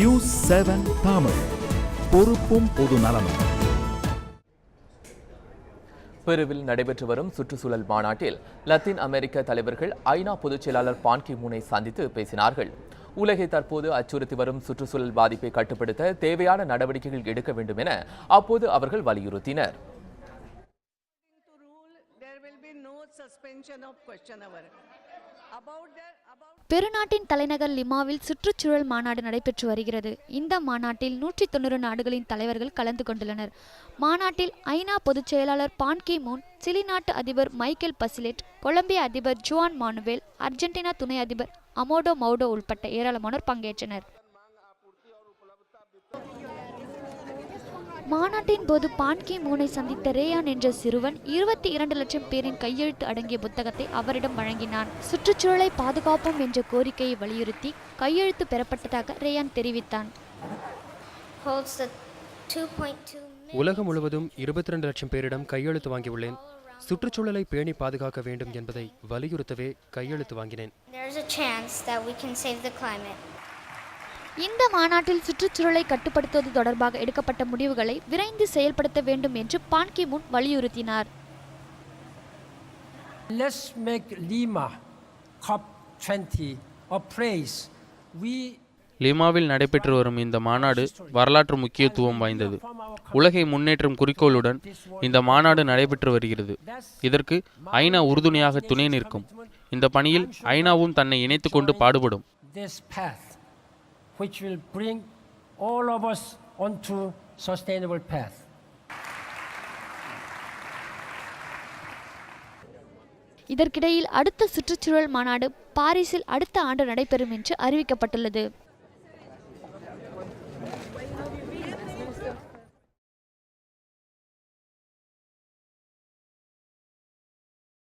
News 7 Tamil, பொறுப்பும் பொது நலமும். பெருவில் நடைபெற்று வரும் சுற்றுச்சூழல் மாநாட்டில் லத்தீன் அமெரிக்க தலைவர்கள் ஐநா பொதுச் செயலாளர் பான் கி மூனை சந்தித்து பேசினார்கள். உலகை தற்போது அச்சுறுத்தி வரும் சுற்றுச்சூழல் பாதிப்பை கட்டுப்படுத்த தேவையான நடவடிக்கைகள் எடுக்க வேண்டும் என அப்போது அவர்கள் வலியுறுத்தினர். பெருநாட்டின் தலைநகர் லிமாவில் சுற்றுச்சூழல் மாநாடு நடைபெற்று வருகிறது. இந்த மாநாட்டில் 190 நாடுகளின் தலைவர்கள் கலந்து கொண்டுள்ளனர். மாநாட்டில் ஐநா பொதுச் செயலாளர் பான் கி மூன், சிலி நாட்டு அதிபர் மைக்கேல் பசிலெட், கொலம்பியா அதிபர் ஜுவான் மானுவேல், அர்ஜென்டினா துணை அதிபர் அமோடோ மௌடோ உள்பட்ட ஏராளமானோர் பங்கேற்றனர். மாநாட்டின் போது பான் கி மூனை சந்தித்த ரேயான் என்ற சிறுவன் 22 லட்சம் பேரின் கையெழுத்து அடங்கிய புத்தகத்தை அவரிடம் வழங்கினான். சுற்றுச்சூழலை பாதுகாப்போம் என்ற கோரிக்கையை வலியுறுத்தி கையெழுத்து பெறப்பட்டதாக ரேயான் தெரிவித்தான். உலகம் முழுவதும் 22 லட்சம் பேரிடம் கையெழுத்து வாங்கியுள்ளேன். சுற்றுச்சூழலை பேணி பாதுகாக்க வேண்டும் என்பதை வலியுறுத்தவே கையெழுத்து வாங்கினேன். இந்த மாநாட்டில் சுற்றுச்சூழலை கட்டுப்படுத்துவது தொடர்பாக எடுக்கப்பட்ட முடிவுகளை விரைந்து செயல்படுத்த வேண்டும் என்று பான் கி மூன் வலியுறுத்தினார். Let's make Lima COP20 a place. லிமாவில் நடைபெற்று வரும் இந்த மாநாடு வரலாற்று முக்கியத்துவம் வாய்ந்தது. உலகை முன்னேற்றும் குறிக்கோளுடன் இந்த மாநாடு நடைபெற்று வருகிறது. இதற்கு ஐநா உறுதுணையாக துணை நிற்கும். இந்த பணியில் ஐநாவும் தன்னை இணைத்துக் கொண்டு பாடுபடும். Which will bring all of us onto sustainable path. இதற்கிடையில் அடுத்த சுற்றுச்சூழல் மாநாடு பாரிஸில் அடுத்த ஆண்டு நடைபெறும் என்று அறிவிக்கப்பட்டுள்ளது.